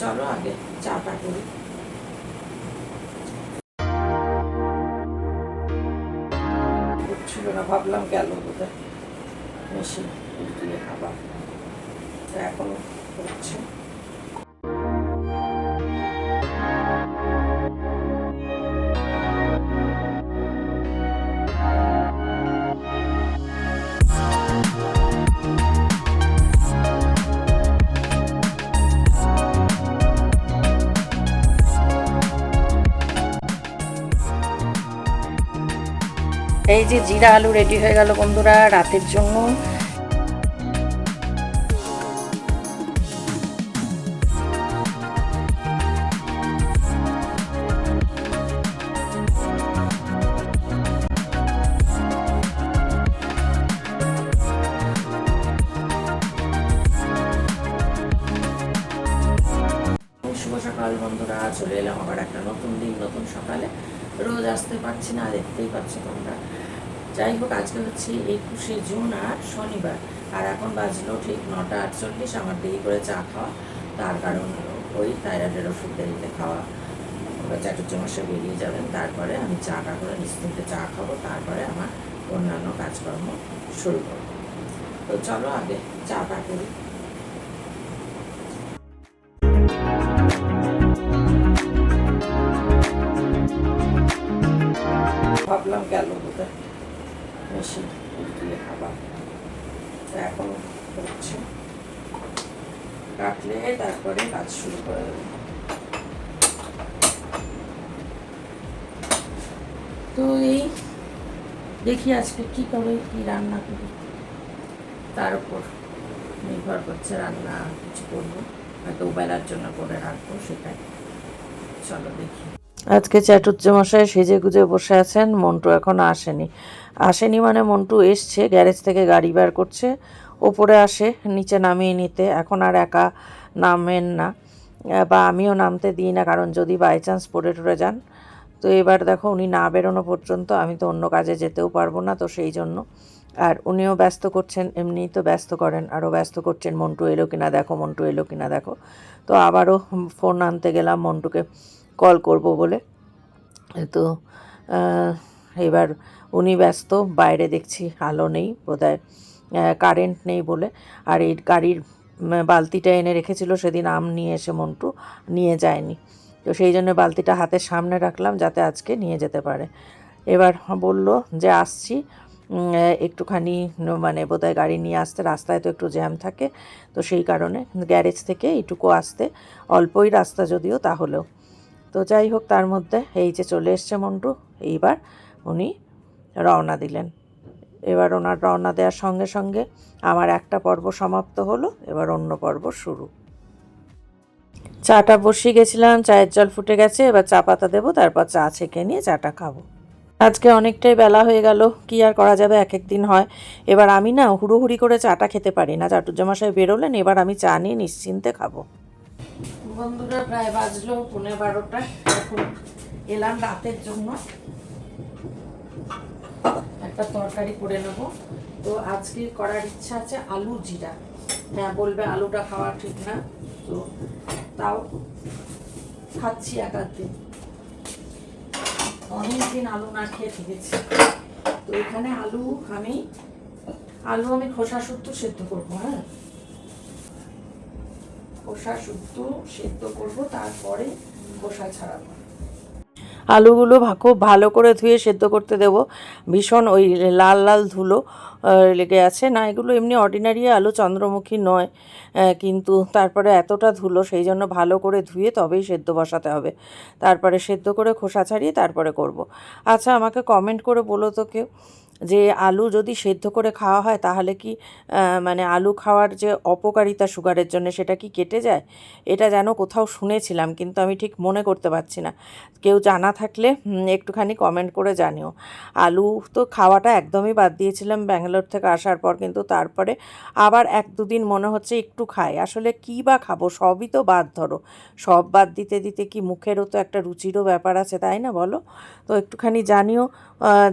চলো আগে চাটা করি। উঠছিল না, ভাবলাম গেল বোধহয় মেশিন উল্টিয়ে খাবার, এখন হচ্ছে। এই যে জিরা আলু রেডি হয়ে গেল বন্ধুরা রাতের জন্য। শুভ সকাল বন্ধুরা, চলে এলাম আবার একটা নতুন দিন নতুন সকালে। রোজ আসতে পারছি না, দেখতেই পাচ্ছ তোমরা। যাই হোক, আজকে হচ্ছে 21শে জুন আর শনিবার, আর এখন বাজলো ঠিক 9:48। আমার দেরি করে চা খাওয়া, তার কারণ ওই থাইরয়েডের ওষুধ দেরিতে খাওয়া। চাটুর্যমশাই বেরিয়ে যাবেন, তারপরে আমি চাটা করে নিশ্চিন্তে চা খাবো, তারপরে আমার অন্যান্য কাজকর্ম শুরু করবো। তো চলো আগে চাটা করি। ভাবলাম গেল বোধহয় মেশিন উল্টিয়ে খাবার, এখন হচ্ছে। কাটলে তারপরে কাজ শুরু করে দেবো। তো এই দেখি আজকে কী করে কী রান্না করি, তার উপর নির্ভর করছে রান্না কিছু করবো, হয়তো বেলার জন্য করে রাখবো, সেটাই। চলো দেখি। আজকে চাটুর্যমশাই সেজে গুজে বসে আছেন, মন্টু এখনো আসেনি মানে মন্টু এসছে, গ্যারেজ থেকে গাড়ি বের করছে, ওপরে আসে নিচে নামিয়ে নিতে। এখন আর একা নামেন না, বা আমিও নামতে দিই না, কারণ যদি বাই চান্স পড়ে টরে যান। তো এবার দেখো, উনি না বেরোনো পর্যন্ত আমি তো অন্য কাজে যেতেও পারবো না, তো সেই জন্য। আর উনিও ব্যস্ত করছেন, এমনিই তো ব্যস্ত করেন, আরও ব্যস্ত করছেন, মন্টু এলো কিনা দেখো, মন্টু এলো কিনা দেখো। তো আবারও ফোন আনতে গেলাম মন্টুকে কল করব বলে। তো এবার উনি ব্যস্ত, বাইরে দেখছি আলো নেই, বোধহয় কারেন্ট নেই বলে। আর এই গাড়ির বালতিটা এনে রেখেছিল সেদিন আম নিয়ে এসে মন্টু, নিয়ে যায়নি, তো সেই জন্য বালতিটা হাতের সামনে রাখলাম যাতে আজকে নিয়ে যেতে পারে। এবার বলল যে আসছি, একটুখানি মানে বোধহয় গাড়ি নিয়ে আসতে, রাস্তায় তো একটু জ্যাম থাকে, তো সেই কারণে গ্যারেজ থেকে এইটুকু আসতে, অল্পই রাস্তা যদিও, তাহলেও। তো যাই হোক, তার মধ্যে এই যে চলে এসছে মন্টু, এইবার উনি রওনা দিলেন। এবার ওনার রওনা দেওয়ার সঙ্গে সঙ্গে আমার একটা পর্ব সমাপ্ত হলো, এবার অন্য পর্ব শুরু। চাটা বসিয়ে গেছিলাম, চায়ের জল ফুটে গেছে, এবার চা পাতা দেবো, তারপর চা ছেঁকে নিয়ে চাটা খাবো। আজকে অনেকটাই বেলা হয়ে গেল, কি আর করা যাবে, এক এক দিন হয়। এবার আমি না হুড়োহুড়ি করে চাটা খেতে পারি না, চাটুর্যমশাই বেরোলেন, এবার আমি চা নিয়ে নিশ্চিন্তে খাবো। বন্ধুরা, প্রায় বাজলো 11:30, এখন এলাম রাতের জন্য একটা তরকারি করে নেব। তো আজকে করার ইচ্ছা আছে আলু জিরা। হ্যাঁ, বলবে আলুটা খাওয়া ঠিক না, তো তাও খাচ্ছি এক আধ দিন, অনেকদিন আলু না খেয়ে থেকেছি। তো এখানে আলু আমি খোসা শুদ্ধ সেদ্ধ করবো। হ্যাঁ, খোসা শুদ্ধ সেদ্ধ করবো, তারপরে খোসা ছাড়াবো। আলুগুলো খুব ভালো করে ধুয়ে সেদ্ধ করতে দেব, ভীষণ ওই লাল লাল ধুলো লেগে আছে না, এগুলো এমনি অর্ডিনারি আলু, চন্দ্রমুখী নয়, কিন্তু তারপরে এতটা ধুলো, সেই জন্য ভালো করে ধুয়ে তবেই সেদ্ধ বসাতে হবে, তারপরে সেদ্ধ করে খোসা ছাড়িয়ে তারপরে করব। আচ্ছা, আমাকে কমেন্ট করে বলো তো কেউ, যে আলু যদি সেদ্ধ করে খাওয়া হয় তাহলে কি মানে আলু খাওয়ার যে অপকারিতা সুগারের জন্য, সেটা কি কেটে যায়? এটা যেন কোথাও শুনেছিলাম, কিন্তু আমি ঠিক মনে করতে পারছি না। কেউ জানা থাকলে একটুখানি কমেন্ট করে জানিও। আলু তো খাওয়াটা একদমই বাদ দিয়েছিলাম ব্যাঙ্গালোর থেকে আসার পর, কিন্তু তারপরে আবার এক দুদিন মনে হচ্ছে একটু খাই, আসলে কী বা খাবো, সবই তো বাদ ধরো, সব বাদ দিতে দিতে কি মুখেরও তো একটা রুচিরও ব্যাপার আছে, তাই না বলো? তো একটুখানি জানিও,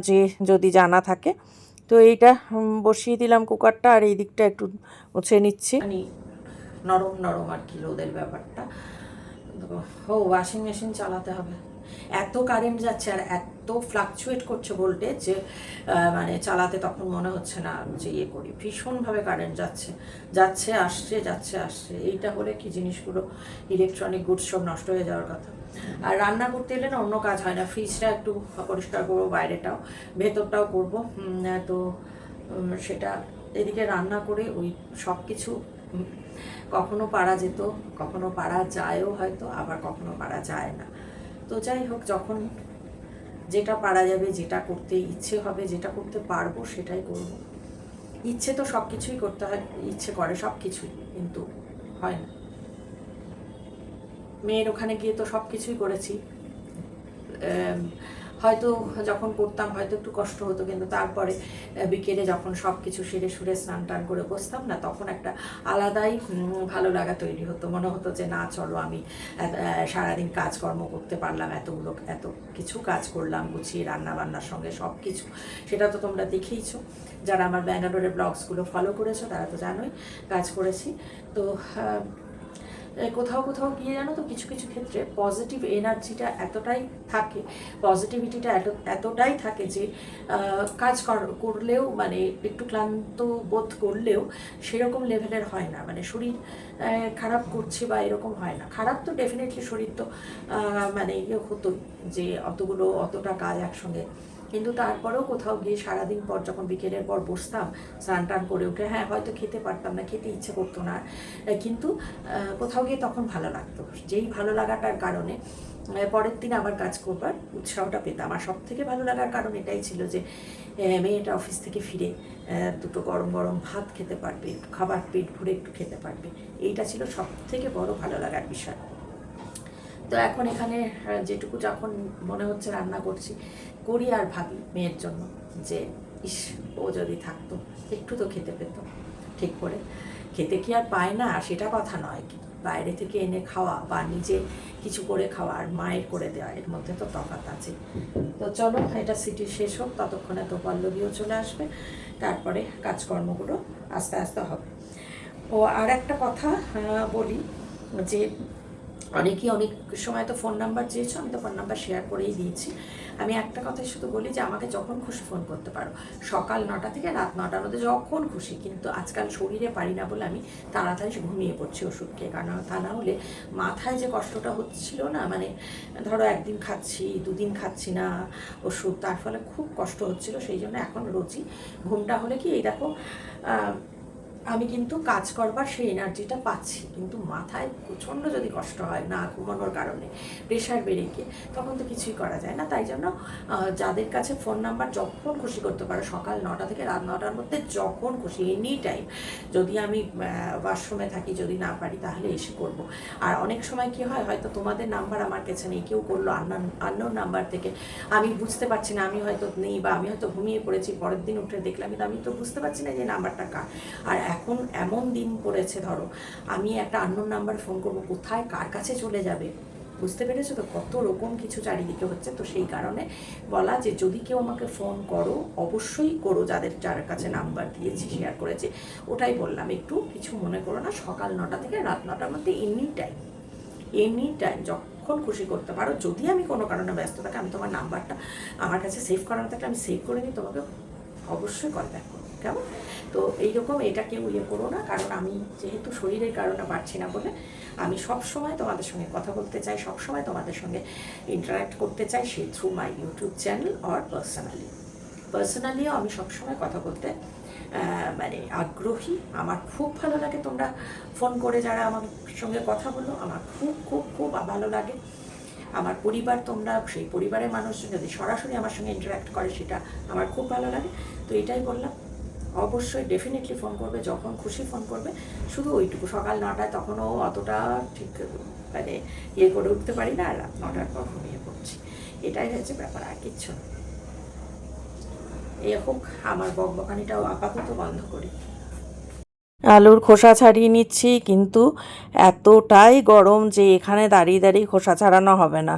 যে যদি জানা থাকে। তো এইটা বসিয়ে দিলাম কুকারটা, আর এই দিকটা একটু মুছে নিচ্ছি, নরম নরম আর কি রোদের ব্যাপারটা। ও ওয়াশিং মেশিন চালাতে হবে। এত কারেন্ট যাচ্ছে আর এত ফ্লাকচুয়েট করছে ভোল্টেজ যে মানে চালাতে তখন মনে হচ্ছে না যে ইয়ে করি, ভীষণভাবে কারেন্ট যাচ্ছে যাচ্ছে আসছে যাচ্ছে আসছে। এইটা হলে কি জিনিসগুলো ইলেকট্রনিক গুডস সব নষ্ট হয়ে যাওয়ার কথা। আর রান্না করতে এলে না অন্য কাজ হয় না, ফ্রিজটা একটু পরিষ্কার করবো, বাইরেটাও ভেতরটাও করবো। তো সেটা এদিকে রান্না করে ওই সব কিছু কখনো পারা যেত, কখনো পারা যায়ও হয়তো, আবার কখনো পারা যায় না। তো যাই হোক, যখন যেটা পারা যাবে, যেটা করতে ইচ্ছে হবে, যেটা করতে পারবো সেটাই করব। ইচ্ছে তো সব কিছুই করতে হয়, ইচ্ছে করে সব কিছুই, কিন্তু হয় না। মেয়ের ওখানে গিয়ে তো সব কিছুই করেছি, হয়তো যখন করতাম হয়তো একটু কষ্ট হতো, কিন্তু তারপরে বিকেলে যখন সব কিছু সেরে সুরে স্নান টান করে বসতাম না, তখন একটা আলাদাই ভালো লাগা তৈরি হতো। মনে হতো যে না চলো আমি সারাদিন কাজকর্ম করতে পারলাম, এত কিছু কাজ করলাম গুছিয়ে, রান্না বান্নার সঙ্গে সব কিছু। সেটা তো তোমরা দেখেইছো, যারা আমার ব্যাঙ্গালোরের ব্লগসগুলো ফলো করেছো তারা তো জানোই কাজ করেছি। তো কোথাও কোথাও গিয়ে জানো তো কিছু কিছু ক্ষেত্রে পজিটিভ এনার্জিটা এতটাই থাকে, পজিটিভিটিটা এতটাই থাকে যে কাজ করলেও মানে একটু ক্লান্ত বোধ করলেও সেরকম লেভেলের হয় না, মানে শরীর খারাপ করছে বা এরকম হয় না। খারাপ তো ডেফিনেটলি শরীর তো মানে ইয়ে হতোই, যে অতটা কাজ একসঙ্গে। কিন্তু তারপরেও কোথাও গিয়ে সারাদিন পর যখন বিকেলের পর বসতাম স্নান টান করে উঠে, হ্যাঁ হয়তো খেতে পারতাম না, খেতে ইচ্ছে করতো না, কিন্তু কোথাও গিয়ে তখন ভালো লাগতো। যেই ভালো লাগাটার কারণে পরের দিন আবার কাজ করবার উৎসাহটা পেতাম। আর সব থেকে ভালো লাগার কারণ এটাই ছিল যে মেয়েটা অফিস থেকে ফিরে দুটো গরম গরম ভাত খেতে পারবে, খাবার পেট ভরে একটু খেতে পারবে, এইটা ছিল সব থেকে বড় ভালো লাগার বিষয়। তো এখন এখানে যেটুকু যখন মনে হচ্ছে রান্না করি আর ভাবি মেয়ের জন্য যে ইস, ও যদি থাকতো একটু তো খেতে পেত ঠিক করে। খেতে কি আর পায় না সেটা কথা নয়, বাইরে থেকে এনে খাওয়া বা নিজে কিছু করে খাওয়া আর মায়ের করে দেওয়া, এর মধ্যে তো তফাৎ আছে। তো চলো এটা সিটি শেষ হোক, ততক্ষণে তো পল্লবীও চলে আসবে, তারপরে কাজকর্মগুলো আস্তে আস্তে হবে। ও আর একটা কথা বলি, যে অনেকেই অনেক সময় তো ফোন নাম্বার চেয়েছো, আমি তো ফোন নাম্বার শেয়ার করেই দিয়েছি। আমি একটা কথাই শুধু বলি যে আমাকে যখন খুশি ফোন করতে পারো, সকাল 9টা থেকে রাত 9টার মধ্যে যখন খুশি। কিন্তু আজকাল শরীরে পারি না বলে আমি তাড়াতাড়ি ঘুমিয়ে পড়ছি ওষুধ খেয়ে, কারণ তা না হলে মাথায় যে কষ্টটা হচ্ছিল না, মানে ধরো একদিন খাচ্ছি 2 দিন খাচ্ছি না ওষুধ, তার ফলে খুব কষ্ট হচ্ছিল। সেই জন্য এখন রোজই ঘুমটা হলে কি এই দেখো আমি কিন্তু কাজ করবার সেই এনার্জিটা পাচ্ছি, কিন্তু মাথায় প্রচণ্ড যদি কষ্ট হয় না ঘুমানোর কারণে, প্রেশার বেড়ে গিয়ে, তখন তো কিছুই করা যায় না। তাই জন্য যাদের কাছে ফোন নাম্বার যখন খুশি করতে পারো, সকাল 9টা থেকে রাত 9টার মধ্যে যখন খুশি, এনি টাইম। যদি আমি ওয়াশরুমে থাকি, যদি না পারি তাহলে এসে করব। আর অনেক সময় কি হয়, হয়তো তোমাদের নাম্বার আমার কাছে নেই, কেউ করলো আননোন নাম্বার থেকে, আমি বুঝতে পারছি না, আমি হয়তো নেই বা আমি হয়তো ঘুমিয়ে পড়েছি, পরের দিন উঠে দেখলাম, কিন্তু আমি তো বুঝতে পারছি না যে নাম্বারটা কার। আর এখন এমন দিন পড়েছে, ধরো আমি একটা আননোন নাম্বার ফোন করবো, কোথায় কার কাছে চলে যাবে, বুঝতে পেরেছো তো, কত রকম কিছু চারিদিকে হচ্ছে। তো সেই কারণে বলা যে যদি কেউ আমাকে ফোন করো অবশ্যই করো, যার কাছে নাম্বার দিয়েছি শেয়ার করেছি, ওটাই বললাম, একটু কিছু মনে করো না। সকাল 9টা থেকে রাত 9টার মধ্যে এনি টাইম যখন খুশি করতে পারো। যদি আমি কোনো কারণে ব্যস্ত থাকি, আমি তোমার নাম্বারটা আমার কাছে সেভ করানো থাকলে আমি সেভ করে নিই, তোমাকে অবশ্যই কল ব্যাক করবো, কেমন? তো এইরকম এটা কেউ ইয়ে করো না, কারণ আমি যেহেতু শরীরের কারণে পারছি না বলে আমি সব সময় তোমাদের সঙ্গে কথা বলতে চাই, সব সময় তোমাদের সঙ্গে ইন্টারাক্ট করতে চাই, সেই through my YouTube channel or পার্সোনালিও আমি সবসময় কথা বলতে মানে আগ্রহী। আমার খুব ভালো লাগে তোমরা ফোন করে যারা আমার সঙ্গে কথা বলো, আমার খুব খুব খুব ভালো লাগে। আমার পরিবার, তোমরা সেই পরিবারের মানুষজন যদি সরাসরি আমার সঙ্গে ইন্টারাক্ট করে, সেটা আমার খুব ভালো লাগে। তো এটাই বললাম, অবশ্যই ডেফিনেটলি ফোন করবে, যখন খুশি ফোন করবে। শুধু ওইটুকু, সকাল 9টায় তখনও অতটা ঠিক মানে ইয়ে করে উঠতে পারি না, আর রাত 9টার পর ঘুমিয়ে পড়ছি, এটাই হচ্ছে ব্যাপার, আর কিচ্ছু না। এই হোক, আমার বকবকানিটাও আপাতত বন্ধ করি। আলুর খোসা ছাড়িয়ে নিচ্ছি, কিন্তু এতটাই গরম যে এখানে দাঁড়িয়ে দাঁড়িয়ে খোসা ছাড়ানো হবে না,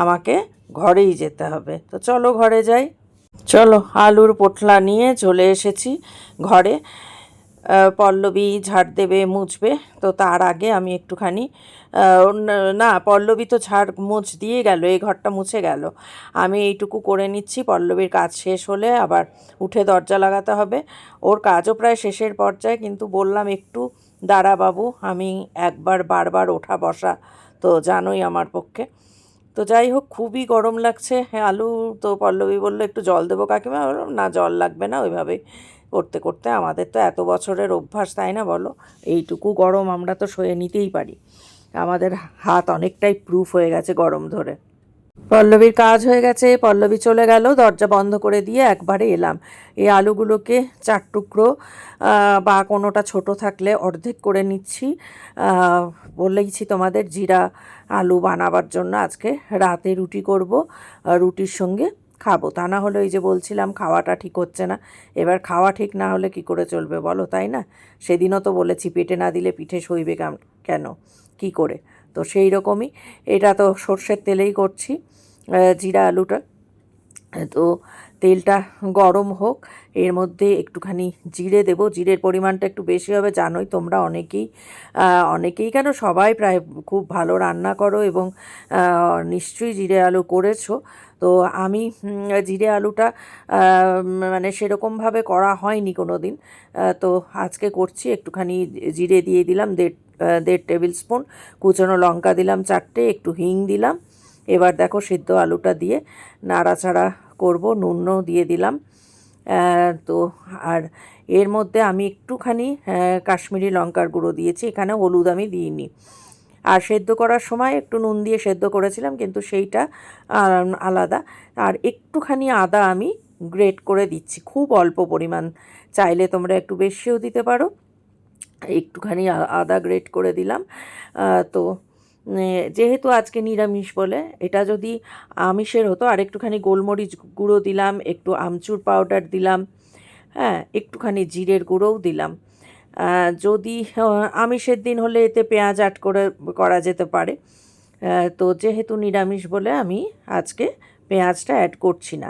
আমাকে ঘরেই যেতে হবে। তো চলো ঘরে যাই। চলো, আলুর পোটলা নিয়ে চলে এসেছি ঘরে। পল্লবী ঝাড় দেবে, মুছবে, তো তার আগে আমি একটুখানি না, পল্লবী তো ঝাড় মুছ দিয়ে গেল, এই ঘরটা মুছে গেল। আমি এইটুকু করে নিচ্ছি, পল্লবীর কাজ শেষ হলে আবার উঠে দরজা লাগাতে হবে। ওর কাজও প্রায় শেষের পর্যায়ে, কিন্তু বললাম একটু দাঁড়া বাবু, আমি একবার বারবার ওঠা বসা তো জানোই আমার পক্ষে। তো যাই হোক, খুবই গরম লাগছে। হ্যাঁ, আলু তো পল্লবী বললো একটু জল দেবো কাকিমা, বললাম না জল লাগবে না, ওইভাবেই করতে করতে আমাদের তো এত বছরের অভ্যাস, তাই না বলো? এইটুকু গরম আমরা তো সয়ে নিতেই পারি, আমাদের হাত অনেকটাই প্রুফ হয়ে গেছে গরম ধরে। পল্লবীর কাজ হয়ে গেছে, পল্লবী চলে গেল, দরজা বন্ধ করে দিয়ে একবারে এলাম। এই আলুগুলোকে 4 টুকরো বা কোনোটা ছোট থাকলে অর্ধেক করে নিচ্ছি। বলেইছি তোমাদের জিরা আলু বানাবার জন্য আজকে রাতে রুটি করব, রুটির সঙ্গে খাবো। তা না হলে ওই যে বলছিলাম খাওয়াটা ঠিক হচ্ছে না, এবার খাওয়া ঠিক না হলে কি করে চলবে বলো, তাই না? সেদিনও তো বলেছি পেটে না দিলে পিঠে সইবে কেন, কি করে? তো সেই রকমই, এটা তো সর্ষের তেলেই করছি জিরা আলুটা। তো তেলটা গরম হোক, এর মধ্যে একটুখানি জিরে দেব, জিরের পরিমাণটা একটু বেশি হবে, জানোই তোমরা অনেকেই কেন সবাই প্রায় খুব ভালো রান্না করো এবং নিশ্চয়ই জিরে আলু করেছো। তো আমি জিরে আলুটা মানে সেরকমভাবে করা হয়নি কোনো দিন, তো আজকে করছি। একটুখানি জিরে দিয়ে দিলাম, দেড় টেবিল স্পুন, কুচনো লঙ্কা দিলাম 4টে, একটু হিং দিলাম। এবার দেখো সিদ্ধ আলুটা দিয়ে নাড়াচাড়া করব, নুনও দিয়ে দিলাম। তো আর এর মধ্যে আমি একটুখানি কাশ্মীরি লঙ্কার গুঁড়ো দিয়েছি, এখানে হলুদ আমি দিইনি। আর সেদ্ধ করার সময় একটু নুন দিয়ে সেদ্ধ করেছিলাম, কিন্তু সেইটা আলাদা। আর একটুখানি আদা আমি গ্রেট করে দিচ্ছি, খুব অল্প পরিমাণ, চাইলে তোমরা একটু বেশিও দিতে পারো। একটুখানি আদা গ্রেট করে দিলাম। তো যেহেতু আজকে নিরামিষ বলে, এটা যদি আমিষের হতো আর একটুখানি গোলমরিচ গুঁড়ো দিলাম, একটু আমচুর পাউডার দিলাম, হ্যাঁ একটুখানি জিরের গুঁড়োও দিলাম। যদি আমিষের দিন হলে এতে পেঁয়াজ অ্যাড করে করা যেতে পারে। তো যেহেতু নিরামিষ বলে আমি আজকে পেঁয়াজটা অ্যাড করছি না।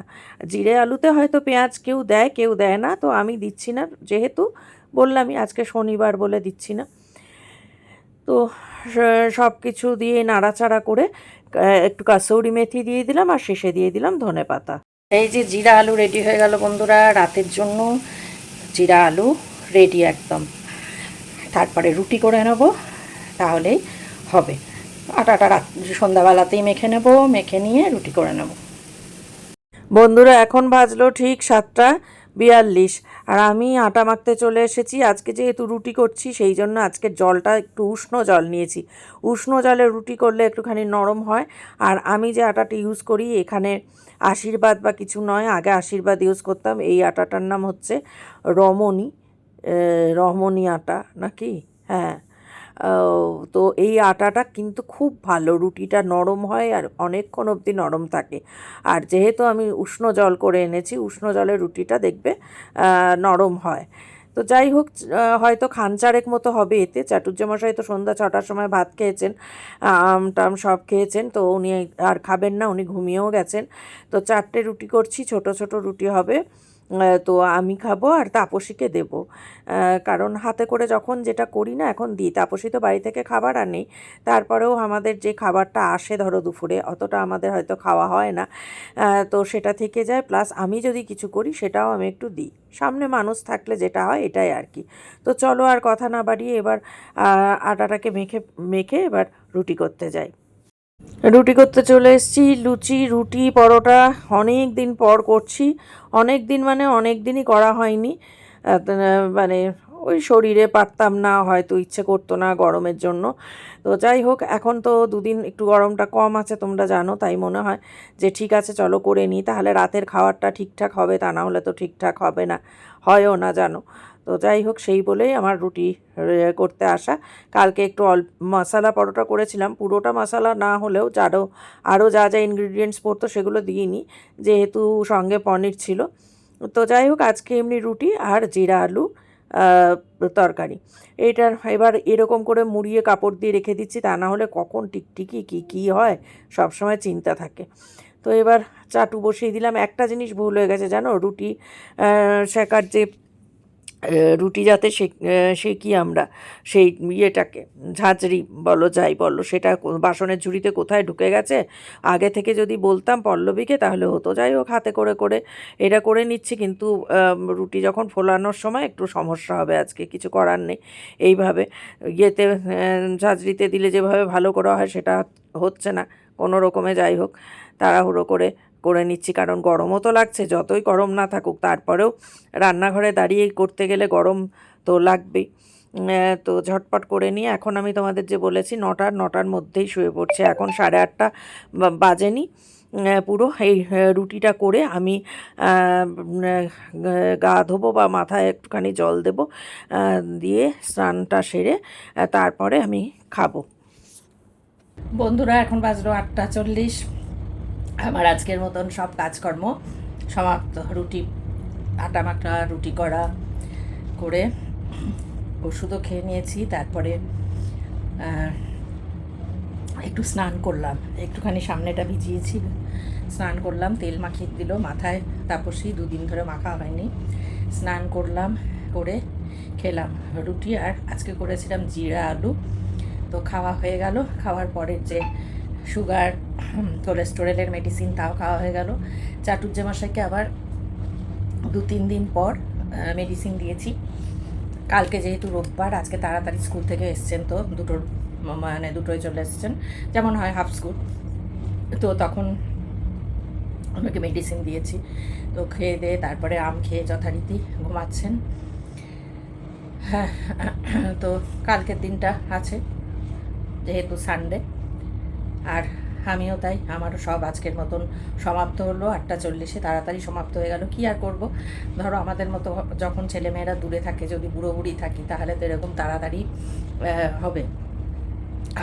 জিরে আলুতে হয়তো পেঁয়াজ কেউ দেয় কেউ দেয় না, তো আমি দিচ্ছি না, যেহেতু বললামই আজকে শনিবার বলে দিচ্ছি না। তো সব কিছু দিয়ে নাড়াচাড়া করে একটু কাসৌরি মেথি দিয়ে দিলাম, আর শেষে দিয়ে দিলাম ধনেপাতা। এই যে জিরা আলু রেডি হয়ে গেল বন্ধুরা, রাতের জন্য জিরা আলু রেডি একদম। তারপরে রুটি করে নেব, তাহলেই হবে। আটাটা সন্ধ্যাবেলাতেই মেখে নেব, মেখে নিয়ে রুটি করে নেব। বন্ধুরা এখন বাজলো ঠিক 7:42, আর আমি আটা মাখতে চলে এসেছি। আজকে যেহেতু রুটি করছি সেই জন্য আজকের জলটা একটু উষ্ণ জল নিয়েছি। উষ্ণ জলে রুটি করলে একটুখানি নরম হয়। আর আমি যে আটাটা ইউজ করি এখানে আশীর্বাদ বা কিছু নয়, আগে আশীর্বাদ ইউজ করতাম। এই আটাটার নাম হচ্ছে রমণী আটা নাকি, হ্যাঁ। তো এই আটাটা কিন্তু খুব ভালো, রুটিটা নরম হয় আর অনেকক্ষণ অবধি নরম থাকে। আর যেহেতু আমি উষ্ণ জল করে এনেছি, উষ্ণ জলে রুটিটা দেখবে নরম হয়। তো যাই হোক, হয়তো খানচারেক মতো হবে এতে। চাটুর্যমশাই তো সন্ধ্যা 6টার সময় ভাত খেয়েছেন, আম টাম সব খেয়েছেন, তো উনি আর খাবেন না, উনি ঘুমিয়েও গেছেন। তো 4টে রুটি করছি, ছোট ছোট রুটি হবে। তো আমি খাবো আর তাপসীকে দেব, কারণ হাতে করে যখন যেটা করি না এখন দিই। তাপসী তো বাড়ি থেকে খাবার আনেই, তারপরেও আমাদের যে খাবারটা আসে ধরো দুপুরে, অতটা আমাদের হয়তো খাওয়া হয় না, তো সেটা থেকে যায়। প্লাস আমি যদি কিছু করি সেটাও আমি একটু দিই, সামনে মানুষ থাকলে যেটা হয় এটাই আর কি। তো চলো আর কথা না বাড়িয়ে এবার আটাটাকে মেখে মেখে এবার রুটি করতে যাই। রুটি করতে চলে এসেছি। লুচি, রুটি, পরোটা অনেক দিন পর করছি। অনেক দিন মানে অনেক দিনই করা হয়নি, মানে ওই শরীরে পারতাম না, হয়তো ইচ্ছে করতো না গরমের জন্য। তো যাই হোক, এখন তো দুদিন একটু গরমটা কম আছে তোমরা জানো, তাই মনে হয় যে ঠিক আছে চলো করে নিই, তাহলে রাতের খাবারটা ঠিকঠাক হবে, তা না হলে তো ঠিকঠাক হবে না, হয়ও না জানো। তো যাই হোক, সেই বলেই আমার রুটি করতে আসা। কালকে একটু অল্প মশলা পরোটা করেছিলাম, পুরোটা মশলা না হলেও আরও যা যা ইনগ্রিডিয়েন্টস পড়তো সেগুলো দিইনি, যেহেতু সঙ্গে পনির ছিল। তো যাই হোক, আজকে এমনি রুটি আর জিরা আলু তরকারি। এটার এবার এরকম করে মুড়িয়ে কাপড় দিয়ে রেখে দিচ্ছি, তা না হলে কখন টিকটিকি কী হয় সবসময় চিন্তা থাকে। তো এবার চাটু বসিয়ে দিলাম। একটা জিনিস ভুল হয়ে গেছে জানো, রুটি সেকার যে রুটি যাতে সেঁকি আমরা সেই ইয়েটাকে ঝাঁঝরি বলো যাই বলো সেটা বাসনের ঝুড়িতে কোথায় ঢুকে গেছে আগে থেকে যদি বলতাম পল্লবীকে তাহলে হতো। যাই হোক হাতে করে করে এটা করে নিচ্ছি, কিন্তু রুটি যখন ফোলানোর সময় একটু সমস্যা হবে, আজকে কিছু করার নেই। এইভাবে ইয়েতে ঝাঁঝরিতে দিলে যেভাবে ভালো করা হয় সেটা হচ্ছে না কোনো রকমে। যাই হোক তাড়াহুড়ো করে করে নিচ্ছি, কারণ গরমও তো লাগছে, যতই গরম না থাকুক তারপরেও রান্নাঘরে দাঁড়িয়ে করতে গেলে গরম তো লাগবেই। তো ঝটপট করে নিয়ে এখন আমি তোমাদের যে বলেছি নটার মধ্যেই শুয়ে পড়ছে, এখন 8:30 বাজেনি পুরো। এই রুটিটা করে আমি গা ধোবো বা মাথায় একটুখানি জল দেবো, দিয়ে স্নানটা সেরে তারপরে আমি খাবো। বন্ধুরা এখন বাজলো 8:40। আমার আজকের মতন সব কাজকর্ম সমাপ্ত। আটা মাখা, রুটি করা করে ওষুধও খেয়ে নিয়েছি। তারপরে একটু স্নান করলাম, একটুখানি সামনেটা ভিজিয়েছি, স্নান করলাম, তেল মাখিয়ে দিল মাথায়, তাপসী 2 দিন ধরে মাখা হয়নি। স্নান করলাম, করে খেলাম রুটি, আর আজকে করেছিলাম জিরা আলু। তো খাওয়া হয়ে গেল। খাওয়ার পরের যে সুগার কোলেস্টেরলের মেডিসিন তাও খাওয়া হয়ে গেল। চাটুর্যমশাইকে আবার 2-3 দিন পর মেডিসিন দিয়েছি। কালকে যেহেতু রোববার, আজকে তাড়াতাড়ি স্কুল থেকে এসছেন, তো দুটোই চলে এসছেন, যেমন হয় হাফ স্কুল, তো তখন আমাকে মেডিসিন দিয়েছি। তো খেয়ে দিয়ে তারপরে আম খেয়ে যথারীতি ঘুমাচ্ছেন। হ্যাঁ, তো কালকের দিনটা আছে যেহেতু সানডে, আর আমিও তাই, আমারও সব আজকের মতন সমাপ্ত হলো। 8:40 তাড়াতাড়ি সমাপ্ত হয়ে গেল। কি আর করব, ধরো আমাদের মতো যখন ছেলেমেয়েরা দূরে থাকে, যদি বুড়ো বুড়ি থাকি, তাহলে তো এরকম তাড়াতাড়ি হবে।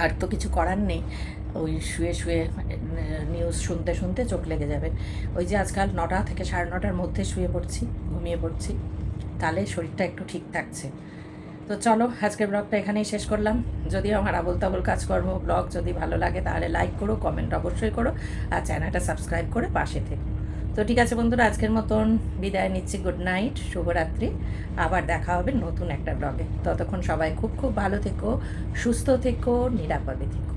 আর তো কিছু করার নেই, ওই শুয়ে শুয়ে নিউজ শুনতে শুনতে চোখ লেগে যাবে। ওই যে আজকাল 9টা থেকে 9:30টার মধ্যে শুয়ে পড়ছি, ঘুমিয়ে পড়ছি, তাহলে শরীরটা একটু ঠিক থাকছে। তো চলো আজকের ব্লগটা এখানেই শেষ করলাম। যদি আমার আবোল তাবোল কাজকর্ম ব্লগ যদি ভালো লাগে তাহলে লাইক করো, কমেন্ট অবশ্যই করো, আর চ্যানেলটা সাবস্ক্রাইব করে পাশে থেকো। তো ঠিক আছে বন্ধুরা, আজকের মতন বিদায় নিচ্ছি। গুড নাইট, শুভরাত্রি। আবার দেখা হবে নতুন একটা ব্লগে। ততক্ষণ সবাই খুব খুব ভালো থেকো, সুস্থ থেকো, নিরাপদে থেকো।